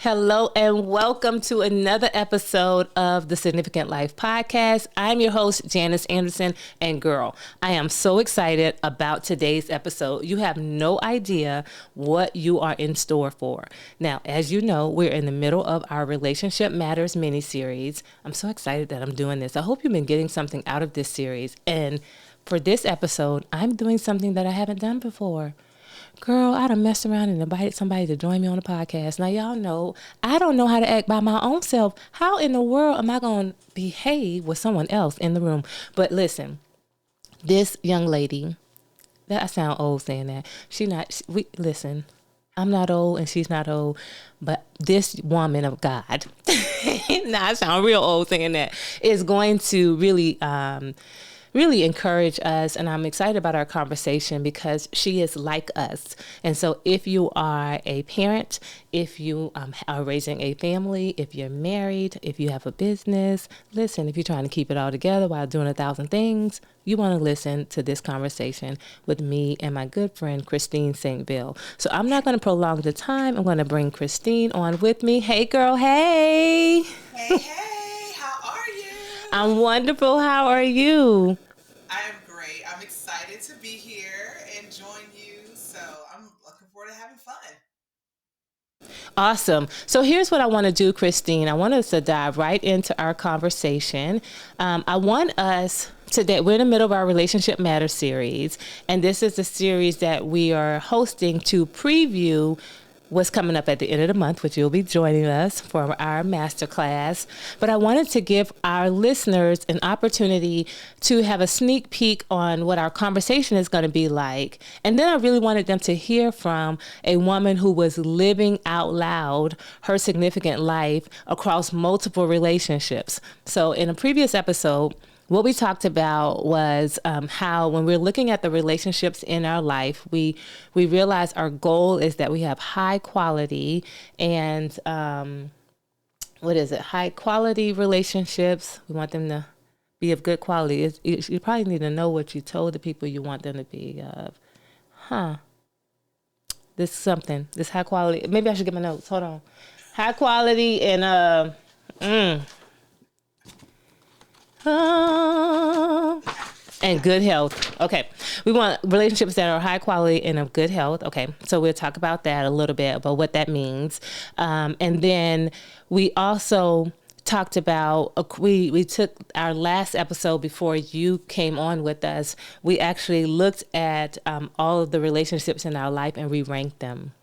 Hello and welcome to another episode of the Significant Life Podcast. I'm your host, Janice Anderson, and girl, I am so excited about today's episode. You have no idea what you are in store for. Now, as you know, we're in the middle of our Relationship Matters mini-series. I'm so excited that I'm doing this. I hope you've been getting something out of this series. And for this episode, I'm doing something that I haven't done before. Girl, I done messed around and invited somebody to join me on the podcast. Now, y'all know, I don't know how to act by my own self. How in the world am I going to behave with someone else in the room? But listen, this young lady, that I sound old saying that. Listen, I'm not old and she's not old, but this woman of God, now I sound real old saying that, is going to really encourage us. And I'm excited about our conversation because she is like us. And so if you are a parent, if you are raising a family, if you're married, if you have a business, listen, if you're trying to keep it all together while doing 1,000 things, you want to listen to this conversation with me and my good friend, ChristineStVil. So I'm not going to prolong the time. I'm going to bring Christine on with me. Hey, girl. Hey. Hey, how are you? I'm wonderful. How are you? I am great. I'm excited to be here and join you. So I'm looking forward to having fun. Awesome. So here's what I want to do, Christine. I want us to dive right into our conversation. I want us today, we're in the middle of our Relationship Matters series, and this is a series that we are hosting to preview what's coming up at the end of the month, which you'll be joining us for our masterclass. But I wanted to give our listeners an opportunity to have a sneak peek on what our conversation is going to be like. And then I really wanted them to hear from a woman who was living out loud her significant life across multiple relationships. So in a previous episode, what we talked about was how when we're looking at the relationships in our life, we realize our goal is that we have high quality and high quality relationships. We want them to be of good quality. You probably need to know what you told the people you want them to be of. This high quality. Maybe I should get my notes. Hold on. High quality and Uh, and good health. Okay. We want relationships that are high quality and of good health. Okay. So we'll talk about that a little bit, about what that means. And then we also talked about, we took our last episode before you came on with us. We actually looked at all of the relationships in our life and we ranked them.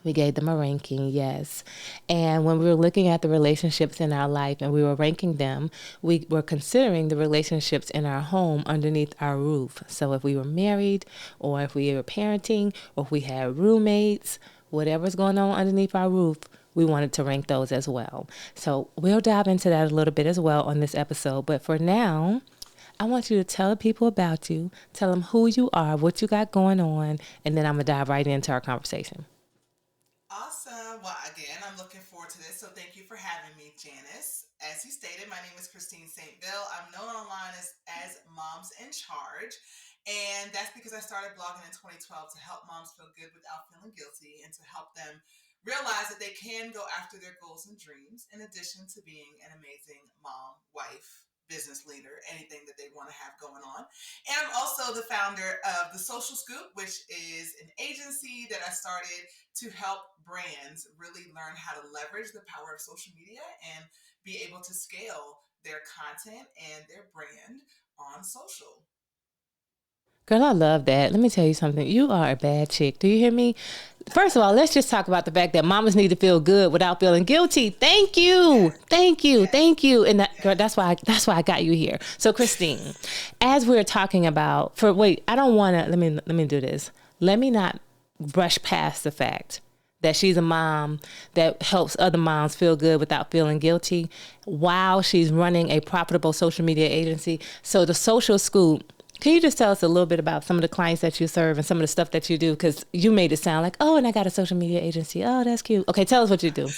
We gave them a ranking, yes. And when we were looking at the relationships in our life and we were ranking them, we were considering the relationships in our home underneath our roof. So if we were married or if we were parenting or if we had roommates, whatever's going on underneath our roof, we wanted to rank those as well. So we'll dive into that a little bit as well on this episode. But for now, I want you to tell people about you, tell them who you are, what you got going on, and then I'm going to dive right into our conversation. Awesome. Well, again, I'm looking forward to this. So thank you for having me, Janice. As you stated, my name is ChristineStVil. I'm known online as Moms in Charge. And that's because I started blogging in 2012 to help moms feel good without feeling guilty and to help them realize that they can go after their goals and dreams in addition to being an amazing mom, wife, business leader, anything that they want to have going on. And I'm also the founder of The Social Scoop, which is an agency that I started to help brands really learn how to leverage the power of social media and be able to scale their content and their brand on social. Girl, I love that. Let me tell you something. You are a bad chick. Do you hear me? First of all, let's just talk about the fact that mamas need to feel good without feeling guilty. Thank you. Yes. Thank you. Yes. Thank you. And that, girl, Yes. that's why I got you here. So Christine, as we're talking about I don't want to let me do this. Let me not brush past the fact that she's a mom that helps other moms feel good without feeling guilty while she's running a profitable social media agency. So the Social Scoop, can you just tell us a little bit about some of the clients that you serve and some of the stuff that you do? Because you made it sound like, oh, and I got a social media agency. Oh, that's cute. Okay, tell us what you do.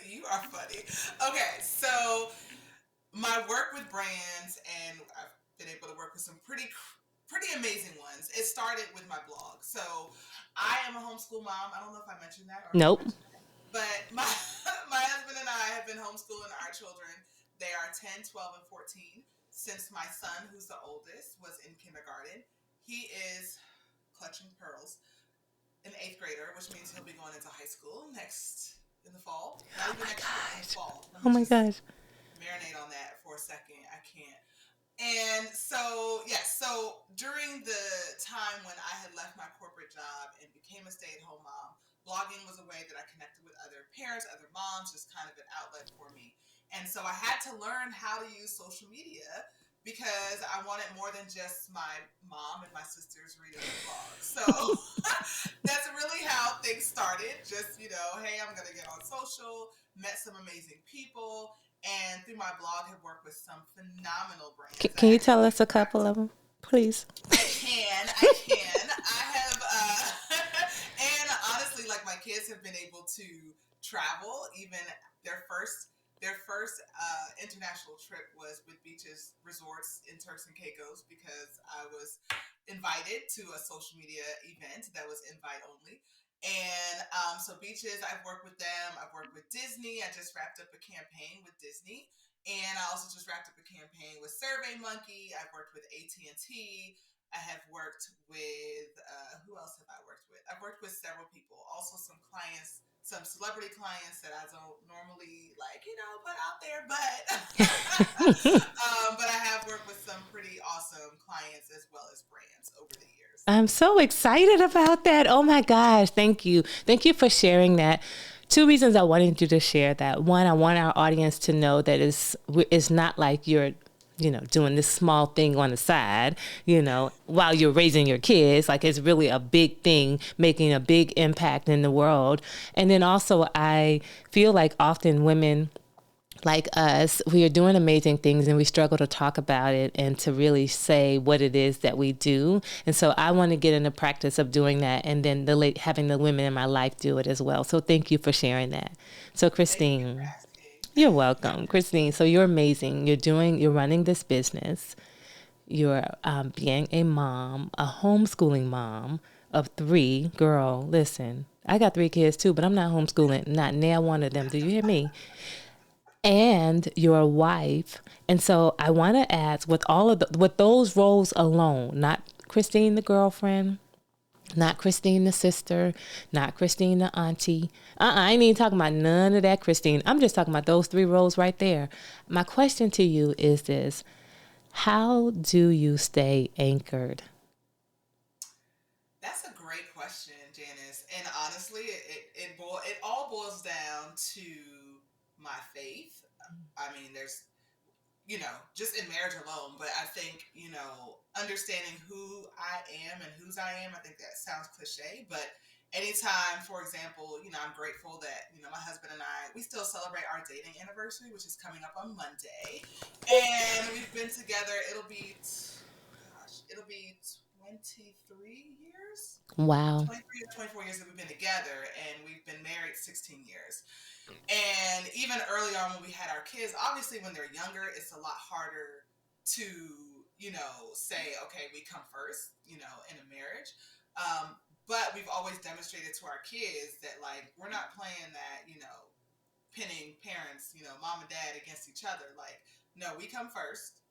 You are funny. Okay, so my work with brands, and I've been able to work with some pretty amazing ones. It started with my blog. So I am a homeschool mom. I don't know if I mentioned that or if you Nope. mentioned that, but my my husband and I have been homeschooling our children. They are 10, 12, and 14 since my son, who's the oldest, was in kindergarten. He is clutching pearls, an eighth grader, which means he'll be going into high school next in the fall. Not Oh even my next year, in the gosh. fall. Let Oh me my just gosh. marinate on that for a second. I can't. And so, yes, so during the time when I had left my corporate job and became a stay at home mom, blogging was a way that I connected with other parents, other moms, just kind of an outlet for me. And so I had to learn how to use social media because I wanted more than just my mom and my sisters reading my blog. So that's really how things started. Just, hey, I'm going to get on social, met some amazing people, and through my blog have worked with some phenomenal brands. Can I you tell actually us a wrapped couple of them, please? I can. I have, and honestly, like my kids have been able to travel. Even their first international trip was with beaches resorts in Turks and Caicos because I was invited to a social media event that was invite only. And so beaches, I've worked with them. I've worked with Disney. I just wrapped up a campaign with Disney. And I also just wrapped up a campaign with Survey Monkey. I've worked with AT&T. I have worked with, who else have I worked with? I've worked with several people. Also some clients, some celebrity clients that I don't normally put out there, but but I have worked with some pretty awesome clients as well as brands over the years. I'm so excited about that. Oh my gosh. Thank you. Thank you for sharing that. Two reasons I wanted you to share that. One, I want our audience to know that it's not like you're, doing this small thing on the side, while you're raising your kids. Like it's really a big thing, making a big impact in the world. And then also, I feel like often women like us, we are doing amazing things and we struggle to talk about it and to really say what it is that we do. And so I want to get in the practice of doing that and then having the women in my life do it as well. So thank you for sharing that. So Thank you for Christine, asking. you're welcome. Christine, so you're amazing. You're running this business. You're being a mom, a homeschooling mom of three. Girl, listen, I got three kids too, but I'm not homeschooling, not near one of them. Do you hear me? And your wife. And so I want to ask, with those roles alone, not Christine the girlfriend, not Christine the sister, not Christine the auntie. I ain't even talking about none of that, Christine. I'm just talking about those three roles right there. My question to you is this: how do you stay anchored? That's a great question, Janice. And honestly, it all boils down to my faith. I mean, there's just in marriage alone. But I think, understanding who I am and whose I am, I think that sounds cliche, but anytime, for example, I'm grateful that, my husband and we still celebrate our dating anniversary, which is coming up on Monday. And we've been together, it'll be 23 years. Wow. 23 to 24 years that we've been together, and we've been married 16 years. And even early on when we had our kids, obviously when they're younger, it's a lot harder to, say, okay, we come first, in a marriage. But we've always demonstrated to our kids that, like, we're not playing that, pinning parents, mom and dad against each other. Like, no, we come first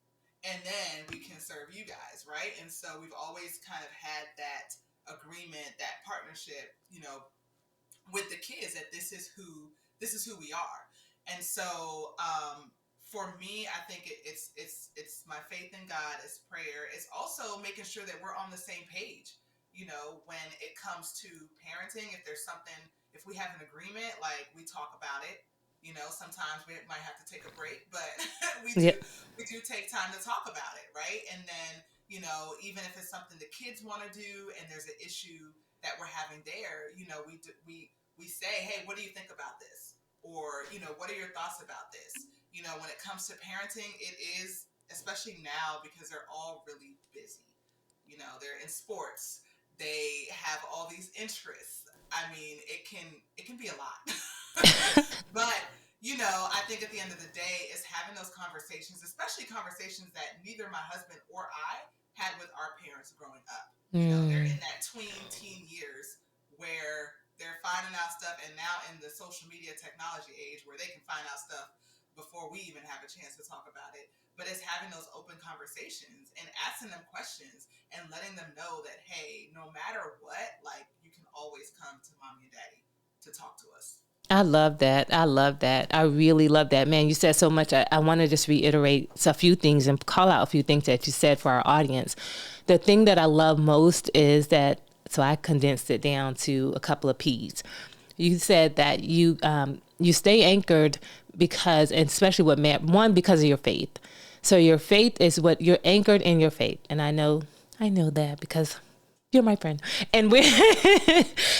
and then we can serve you guys, right? And so we've always kind of had that agreement, that partnership, with the kids that this is who we are. And so for me, I think it's my faith in God, it's prayer, it's also making sure that we're on the same page, when it comes to parenting. If there's something, if we have an agreement, like, we talk about it. Sometimes we might have to take a break, but we Yeah. do we do take time to talk about it, right? And then, even if it's something the kids want to do and there's an issue that we're having there, we say, hey, what do you think about this? Or, what are your thoughts about this? When it comes to parenting, it is, especially now, because they're all really busy. They're in sports. They have all these interests. I mean, it can be a lot. But, I think at the end of the day, it's having those conversations, especially conversations that neither my husband or I had with our parents growing up. They're Mm. in that tween teen years where they're finding out stuff, and now in the social media technology age where they can find out stuff before we even have a chance to talk about it. But it's having those open conversations and asking them questions and letting them know that, hey, no matter what, like, you can always come to mommy and daddy to talk to us. I love that. I love that. I really love that. Man, you said so much. I want to just reiterate a few things and call out a few things that you said for our audience. The thing that I love most is that, so I condensed it down to a couple of P's. You said that you stay anchored because, and especially with one, because of your faith. So your faith is what you're anchored in your faith. And I know that because you're my friend. And we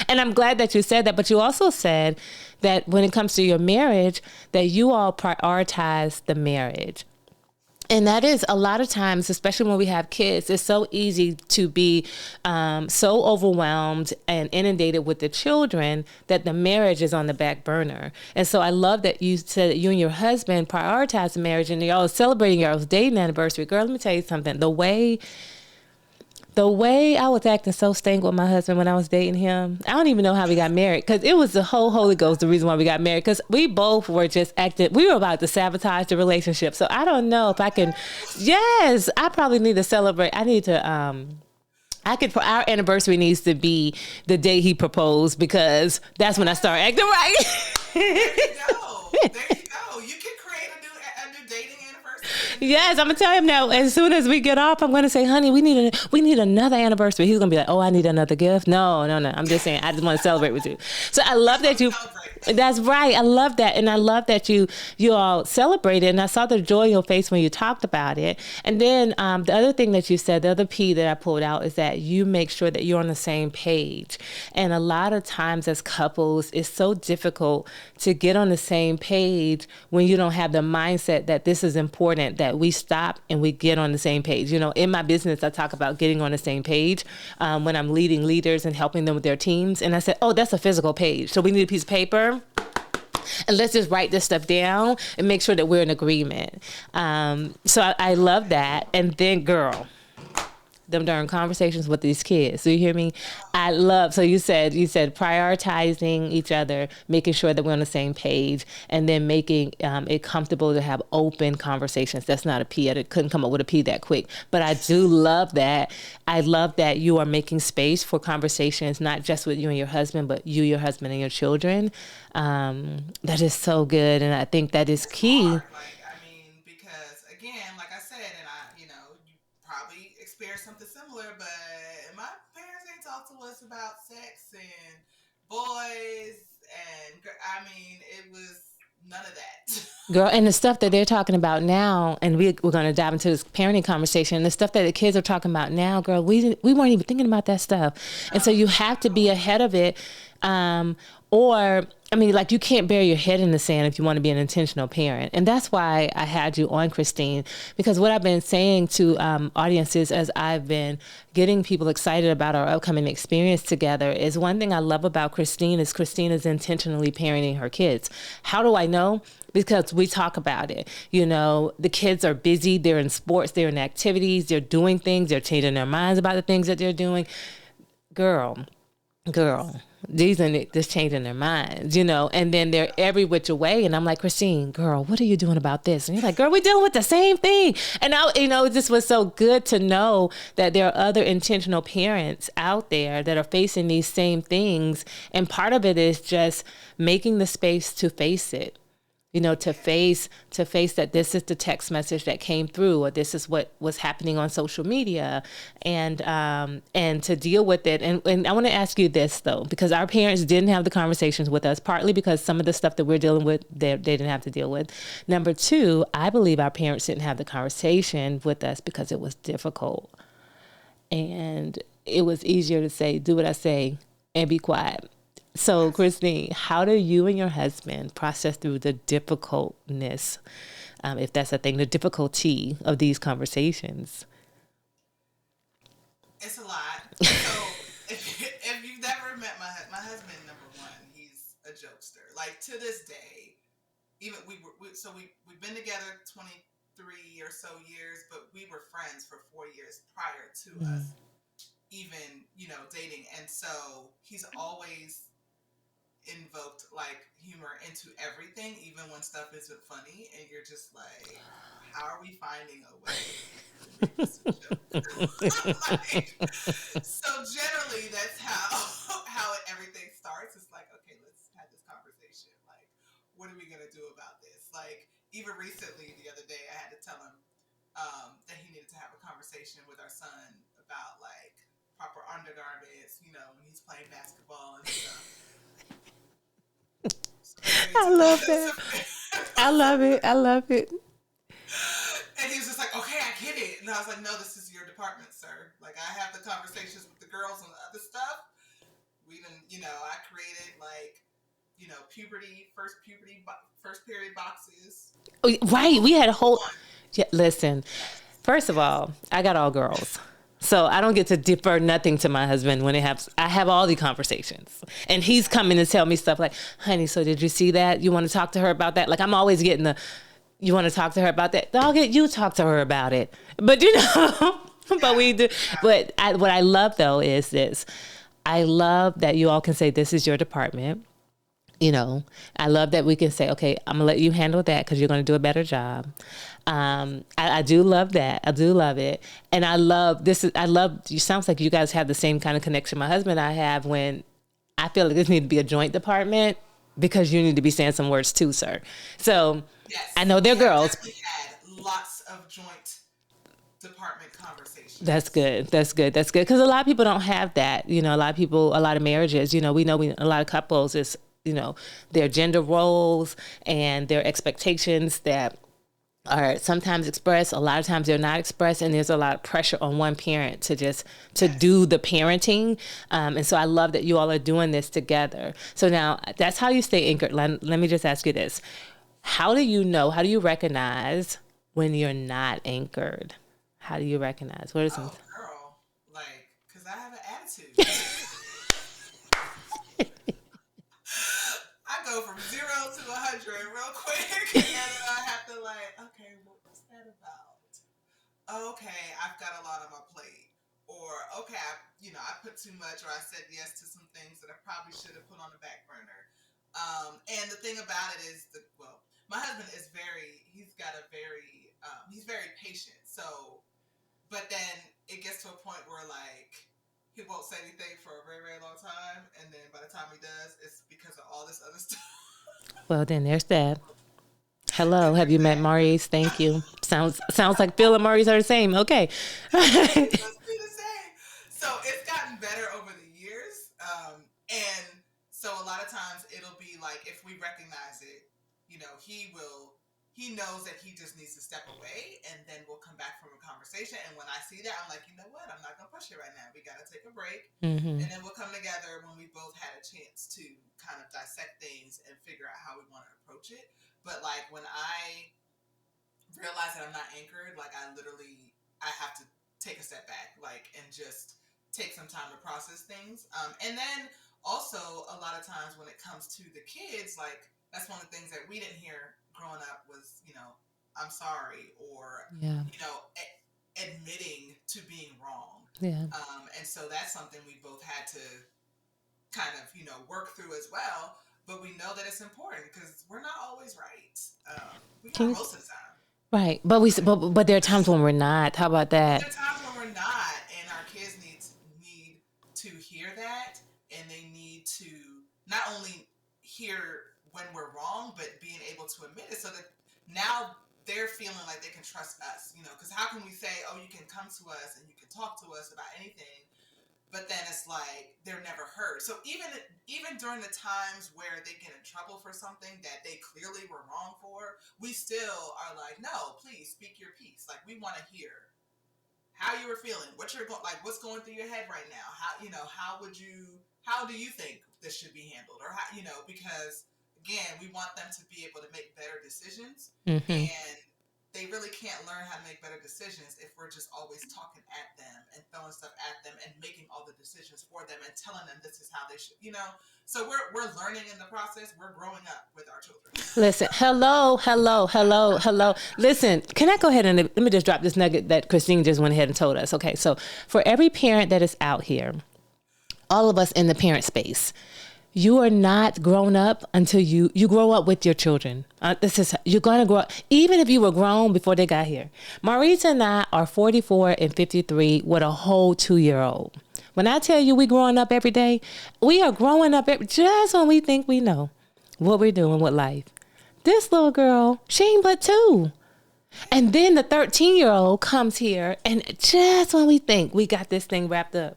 and I'm glad that you said that, but you also said that when it comes to your marriage, that you all prioritize the marriage. And that is a lot of times, especially when we have kids, it's so easy to be so overwhelmed and inundated with the children that the marriage is on the back burner. And so I love that you said that you and your husband prioritize the marriage and y'all celebrating your dating anniversary. Girl, let me tell you something. The way I was acting so stank with my husband when I was dating him, I don't even know how we got married, because it was the whole Holy Ghost the reason why we got married, because we both were just acting, we were about to sabotage the relationship. So I don't know if I can, yes, I probably need to celebrate. Our anniversary needs to be the day he proposed, because that's when I start acting right. There you go. There you go. You can create a new dating anniversary. Yes, I'm gonna tell him now. As soon as we get off, I'm gonna say, "Honey, we need another anniversary." He's gonna be like, "Oh, I need another gift." No, no, no. I'm just saying, I just want to celebrate with you. So I love that you. That's right. I love that, and I love that you all celebrated. And I saw the joy in your face when you talked about it. And then the other thing that you said, the other P that I pulled out, is that you make sure that you're on the same page. And a lot of times as couples, it's so difficult to get on the same page when you don't have the mindset that this is important, that we stop and we get on the same page. You know, in my business, I talk about getting on the same page when I'm leading leaders and helping them with their teams. And I said, oh, that's a physical page. So we need a piece of paper. And let's just write this stuff down and make sure that we're in agreement. So I love that. And then, girl, them darn conversations with these kids. Do you hear me? I love. So you said prioritizing each other, making sure that we're on the same page, and then making it comfortable to have open conversations. That's not a P. I couldn't come up with a P that quick, but I do love that. I love that you are making space for conversations, not just with you and your husband, but you, your husband, and your children. That is so good, and I think that is It's key. hard. Like, I mean, because again, like I said, and you probably experienced something similar, but my parents ain't talked to us about sex and boys, and I mean, it was none of that. Girl, and the stuff that they're talking about now, and we're going to dive into this parenting conversation, the stuff that the kids are talking about now, girl, we weren't even thinking about that stuff. And so you have to be ahead of it. Or, I mean, like, you can't bury your head in the sand if you want to be an intentional parent. And that's why I had you on, Christine, because what I've been saying to audiences as I've been getting people excited about our upcoming experience together is, one thing I love about Christine is intentionally parenting her kids. How do I know? Because we talk about it. You know, the kids are busy, they're in sports, they're in activities, they're doing things, they're changing their minds about the things that they're doing. Girl, these are just changing their minds, you know, and then they're every which way. And I'm like, Christine, girl, what are you doing about this? And you're like, girl, we're dealing with the same thing. And now, you know, this was so good to know that there are other intentional parents out there that are facing these same things. And part of it is just making the space to face it. You know, to face that this is the text message that came through, or this is what was happening on social media, and to deal with it. And I want to ask you this though, because our parents didn't have the conversations with us, partly because some of the stuff that we're dealing with, they didn't have to deal with. Number two, I believe our parents didn't have the conversation with us because it was difficult, and it was easier to say, do what I say and be quiet. So, Christine, how do you and your husband process through the difficultness, if that's a thing, the difficulty of these conversations? It's a lot. So if you've never met my husband, number one, he's a jokester. Like, to this day, even we've been together 23 or so years, but we were friends for 4 years prior to us even, dating. And so he's always invoked like humor into everything, even when stuff isn't funny. And you're just like, how are we finding a way to make this a joke? Like, so generally, that's how everything starts. It's like, okay, let's have this conversation. Like, what are we gonna do about this? Like, even recently, the other day, I had to tell him that he needed to have a conversation with our son about like proper undergarments, when he's playing basketball and stuff. So I love that. I love it. I love it. And he was just like, okay, I get it. And I was like, no, this is your department, sir. Like, I have the conversations with the girls on the other stuff. We didn't, I created like, first period boxes. Oh, right. We had a whole. Yeah, listen. Yes. First of all, I got all girls. So I don't get to defer nothing to my husband when I have all the conversations. And he's coming to tell me stuff like, honey, so did you see that? You want to talk to her about that? Like, I'm always getting you want to talk to her about that? I'll get you talk to her about it. But but we do. But what I love though is this. I love that you all can say this is your department. I love that we can say, okay, I'm gonna let you handle that because you're gonna do a better job. I do love that. I do love it, and I love this. I love. You sounds like you guys have the same kind of connection my husband and I have when I feel like this needs to be a joint department because you need to be saying some words too, sir. So Yes, I know they're we have girls. definitely had lots of joint department conversations. That's good. That's good. That's good. Because a lot of people don't have that. A lot of people, a lot of marriages, a lot of couples is, their gender roles and their expectations that are sometimes expressed. A lot of times they're not expressed. And there's a lot of pressure on one parent to do the parenting. And so I love that you all are doing this together. So now that's how you stay anchored. Let me just ask you this. How do you recognize when you're not anchored? How do you recognize? What are some? Oh, girl, like, because I have an attitude. I go from 0 to 100 real quick, and then I have to like, okay, what's that about? Okay, I've got a lot on my plate, or okay, I put too much, or I said yes to some things that I probably should have put on the back burner. And the thing about it is, my husband is he's very patient. So, but then it gets to a point where like he won't say anything for a very, very long time, and then by the time he does, it's because of all this other stuff. Well, then there's that. Hello, And have there's you met that. Maurice? Thank you. Sounds like Phil and Maurice are the same. Okay. It must be the same. So it's gotten better over the years. And so a lot of times it'll be like if we recognize it, he knows that he just needs to step away and then we'll come back from a conversation. And when I see that, I'm like, you know what? I'm not going to push it right now. We got to take a break. Mm-hmm. And then we'll come together when we both had a chance to kind of dissect things and figure out how we want to approach it. But like when I realize that I'm not anchored, like I have to take a step back, like, and just take some time to process things. And then also a lot of times when it comes to the kids, like that's one of the things that we didn't hear growing up was, I'm sorry, or Yeah. admitting to being wrong. Yeah. And so that's something we both had to kind of, work through as well. But we know that it's important because we're not always right. We Can are you, most of the time. right. But there are times when we're not. How about But that? there are times when we're not, and our kids need to hear that, and they need to not only hear when we're wrong, but being able to admit it, so that now they're feeling like they can trust us. Because how can we say, "Oh, you can come to us and you can talk to us about anything," but then it's like they're never heard. So even during the times where they get in trouble for something that they clearly were wrong for, we still are like, no, please speak your piece. Like we want to hear how you were feeling, what's going through your head right now. How do you think this should be handled, or how, because again, we want them to be able to make better decisions, Mm-hmm. and they really can't learn how to make better decisions if we're just always talking at them and throwing stuff at them and making all the decisions for them and telling them this is how they should, you know. So we're learning in the process. We're growing up with our children. Listen, hello, hello, hello, hello. Listen, can I go ahead and let me just drop this nugget that Christine just went ahead and told us? Okay, so for every parent that is out here, all of us in the parent space, you are not grown up until you grow up with your children. This is you're gonna grow up, even if you were grown before they got here. Maurice and I are 44 and 53 with a whole 2-year-old. When I tell you we growing up every day, we are growing up just when we think we know what we're doing with life. This little girl, she ain't but 2. And then the 13-year-old comes here, and just when we think we got this thing wrapped up,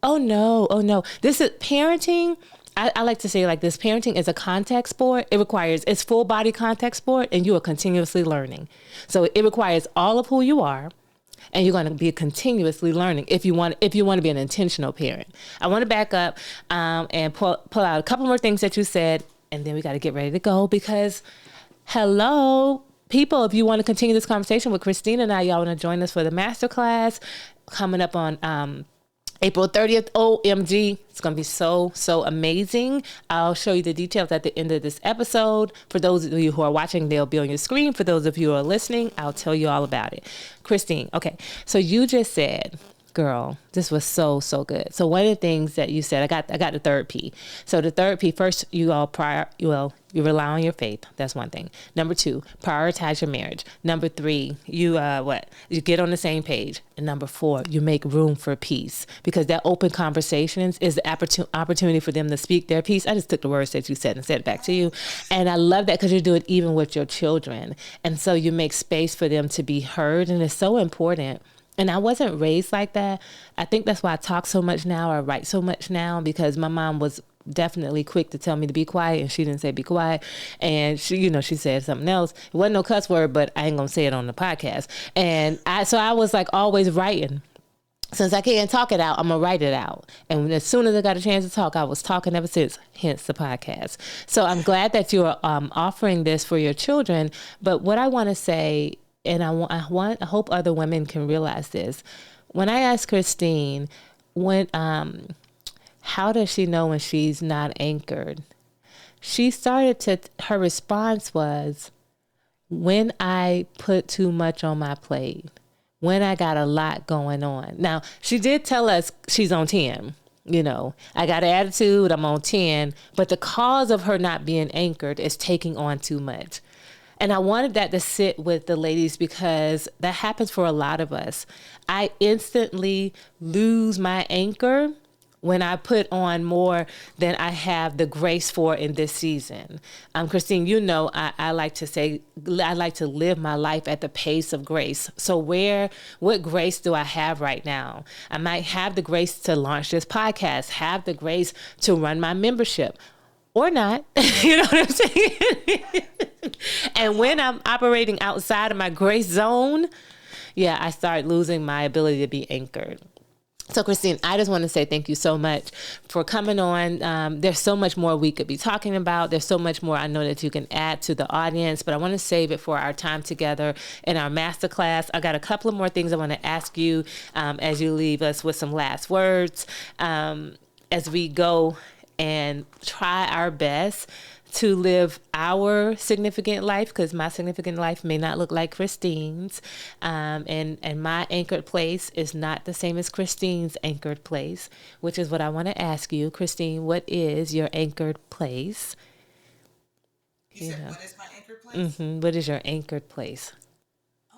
oh no, oh no. This is parenting. I like to say like this, parenting is a contact sport. It's full body contact sport, and you are continuously learning. So it requires all of who you are, and you're going to be continuously learning if you want to be an intentional parent. I want to back up and pull out a couple more things that you said, and then we got to get ready to go because, hello, people, if you want to continue this conversation with Christine and I, y'all want to join us for the masterclass coming up on April 30th, OMG. It's going to be so, so amazing. I'll show you the details at the end of this episode. For those of you who are watching, they'll be on your screen. For those of you who are listening, I'll tell you all about it. Christine, okay. So you just said, girl, this was so, so good. So one of the things that you said, I got the third P. So the third P, first, you rely on your faith. That's one thing. Number 2, prioritize your marriage. Number 3, you get on the same page. And number 4, you make room for peace, because that open conversations is the opportunity for them to speak their piece. I just took the words that you said and said it back to you. And I love that because you do it even with your children. And so you make space for them to be heard. And it's so important. And I wasn't raised like that. I think that's why I talk so much now or write so much now, because my mom was definitely quick to tell me to be quiet, and she didn't say be quiet. And she said something else. It wasn't no cuss word, but I ain't gonna say it on the podcast. And I was like always writing. Since I can't talk it out, I'm gonna write it out. And as soon as I got a chance to talk, I was talking ever since, hence the podcast. So I'm glad that you're offering this for your children. But what I want to say, and I hope other women can realize this. When I asked Christine, how does she know when she's not anchored? Her response was, when I put too much on my plate, when I got a lot going on. Now, she did tell us she's on 10. I got an attitude, I'm on 10, but the cause of her not being anchored is taking on too much. And I wanted that to sit with the ladies because that happens for a lot of us. I instantly lose my anchor when I put on more than I have the grace for in this season. Christine, I like to say, I like to live my life at the pace of grace. So what grace do I have right now? I might have the grace to launch this podcast, have the grace to run my membership, or not. You know what I'm saying? And when I'm operating outside of my grace zone, I start losing my ability to be anchored. So, Christine, I just want to say thank you so much for coming on. There's so much more we could be talking about. There's so much more I know that you can add to the audience, but I want to save it for our time together in our masterclass. I got a couple of more things I want to ask you as you leave us with some last words as we go and try our best to live our significant life, because my significant life may not look like Christine's. And my anchored place is not the same as Christine's anchored place, which is what I want to ask you. Christine, what is your anchored place? You said, what is my anchored place? Mm-hmm. What is your anchored place?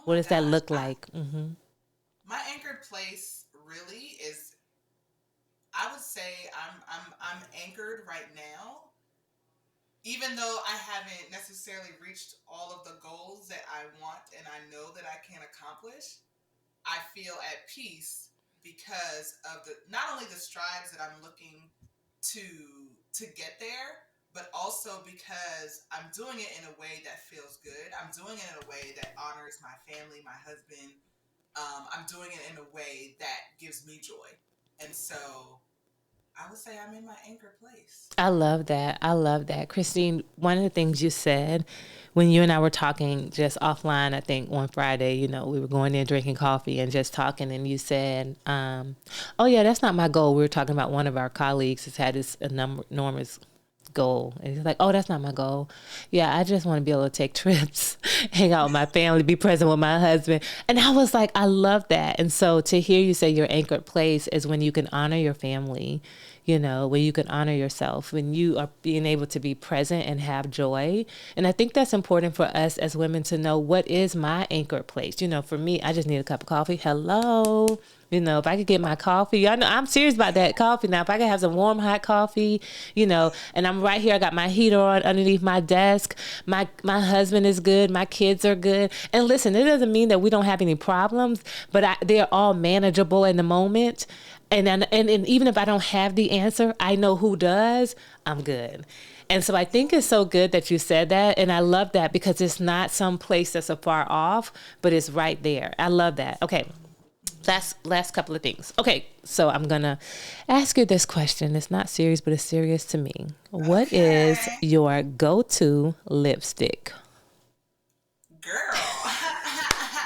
What does that look like? My anchored place really is, I would say I'm anchored right now. Even though I haven't necessarily reached all of the goals that I want and I know that I can accomplish, I feel at peace because of not only the strides that I'm looking to get there, but also because I'm doing it in a way that feels good. I'm doing it in a way that honors my family, my husband. I'm doing it in a way that gives me joy. And so I would say I'm in my anchor place. I love that. I love that. Christine, one of the things you said when you and I were talking just offline, I think on Friday, you know, we were going in drinking coffee and just talking, and you said, "Oh yeah, that's not my goal." We were talking about one of our colleagues has had this enormous goal, and he's like, "Oh, that's not my goal. Yeah, I just want to be able to take trips, hang out with my family, be present with my husband." And I was like, I love that. And so to hear you say your anchored place is when you can honor your family, you know, when you can honor yourself, when you are being able to be present and have joy. And I think that's important for us as women to know, what is my anchored place. You know, for me, I just need a cup of coffee. Hello. You know, if I could get my coffee, I know I'm serious about that coffee now. If I could have some warm, hot coffee, you know, and I'm right here, I got my heater on underneath my desk. My husband is good. My kids are good. And listen, it doesn't mean that we don't have any problems, but they're all manageable in the moment. And even if I don't have the answer, I know who does. I'm good. And so I think it's so good that you said that. And I love that because it's not some place that's afar off, but it's right there. I love that. Okay. Last couple of things. Okay, so I'm going to ask you this question. It's not serious, but it's serious to me. What is your go-to lipstick? Girl.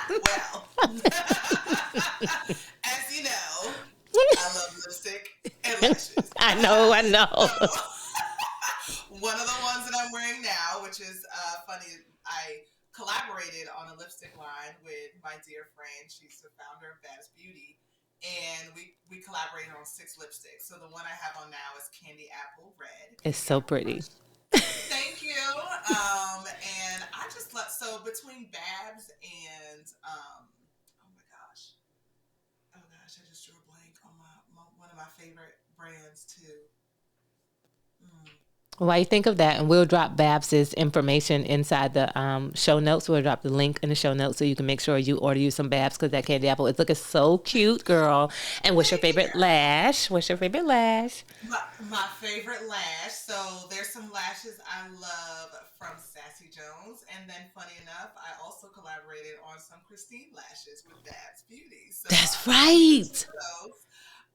Well, as you know, I love lipstick and lashes. I know. One of the ones that I'm wearing now, which is funny, I collaborated on a lipstick line with my dear friend. She's the founder of Babs Beauty. And we collaborated on 6 lipsticks. So the one I have on now is Candy Apple Red. It's so pretty. Thank you. And I just love, so between Babs and, oh gosh, I just drew a blank on one of my favorite brands too. While you think of that, and we'll drop Babs's information inside the show notes. We'll drop the link in the show notes so you can make sure you order you some Babs, because that candy apple is looking so cute, girl. And what's your favorite lash? My favorite lash. So there's some lashes I love from Sassy Jones. And then funny enough, I also collaborated on some Christine lashes with Babs Beauty. So that's right.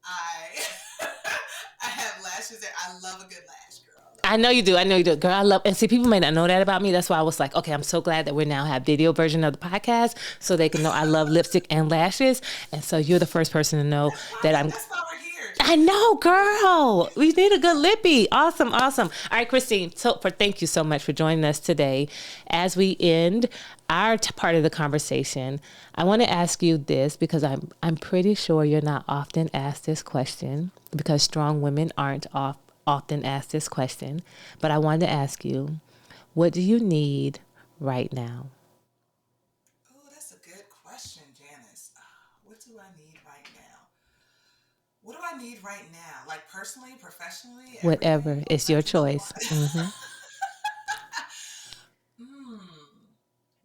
I have lashes there. I love a good lash, girl. I know you do. Girl, I love, and see, people may not know that about me. That's why I was like, okay, I'm so glad that we now have video version of the podcast so they can know I love lipstick and lashes. And so you're the first person to know that I'm. That's why we're here. I know, girl. We need a good lippy. Awesome. All right, Christine. Thank you so much for joining us today. As we end our part of the conversation, I want to ask you this, because I'm pretty sure you're not often asked this question, because strong women aren't often asked this question. But I wanted to ask you, what do you need right now? Oh, that's a good question, Janice. What do I need right now? What do I need right now? Like personally, professionally? Whatever. It's your choice. Mm-hmm.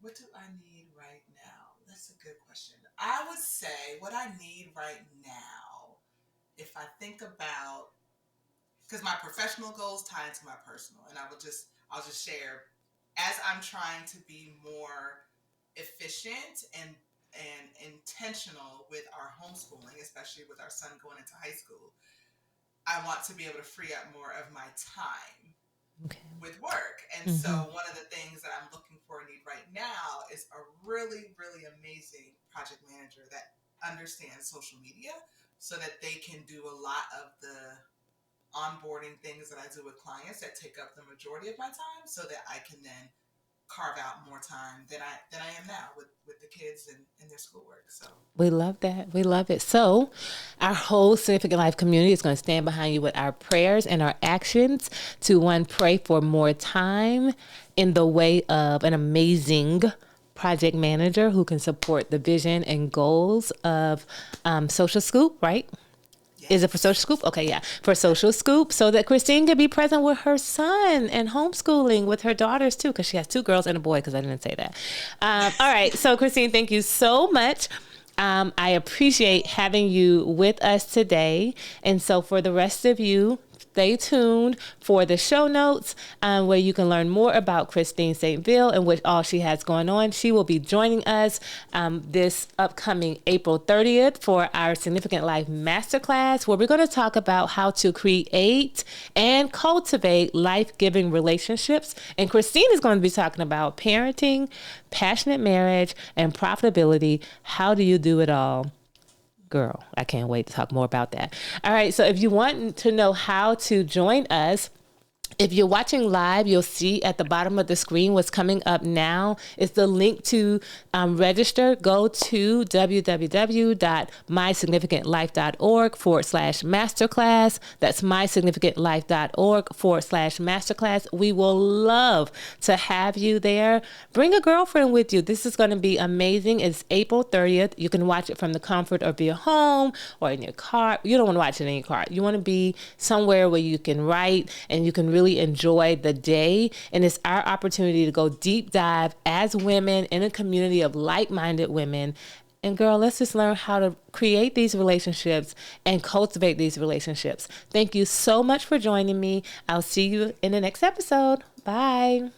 What do I need right now? That's a good question. I would say what I need right now, if I think about, because my professional goals tie into my personal, and I'll just share, as I'm trying to be more efficient and intentional with our homeschooling, especially with our son going into high school, I want to be able to free up more of my time with work. And so one of the things that I'm looking for and need right now is a really, really amazing project manager that understands social media so that they can do a lot of the onboarding things that I do with clients that take up the majority of my time, so that I can then carve out more time than I am now with the kids and their schoolwork. So we love that. We love it. So our whole Significant Life community is going to stand behind you with our prayers and our actions to, one, pray for more time in the way of an amazing project manager who can support the vision and goals of Social Scoop, right? Is it for Social Scoop? Okay, yeah. For Social Scoop, so that Christine can be present with her son and homeschooling with her daughters too, because she has 2 girls and a boy, because I didn't say that. All right. So Christine, thank you so much. I appreciate having you with us today. And so for the rest of you, stay tuned for the show notes where you can learn more about ChristineStVil and what all she has going on. She will be joining us this upcoming April 30th for our Significant Life Masterclass, where we're going to talk about how to create and cultivate life-giving relationships. And Christine is going to be talking about parenting, passionate marriage, and profitability. How do you do it all? Girl, I can't wait to talk more about that. All right, so if you want to know how to join us, if you're watching live, you'll see at the bottom of the screen what's coming up now is the link to register. Go to www.mysignificantlife.org/masterclass. That's mysignificantlife.org/masterclass. We will love to have you there. Bring a girlfriend with you. This is going to be amazing. It's April 30th. You can watch it from the comfort of your home or in your car. You don't want to watch it in your car. You want to be somewhere where you can write and you can really enjoy the day. And it's our opportunity to go deep dive as women in a community of like-minded women. And girl, let's just learn how to create these relationships and cultivate these relationships. Thank you so much for joining me. I'll see you in the next episode. Bye.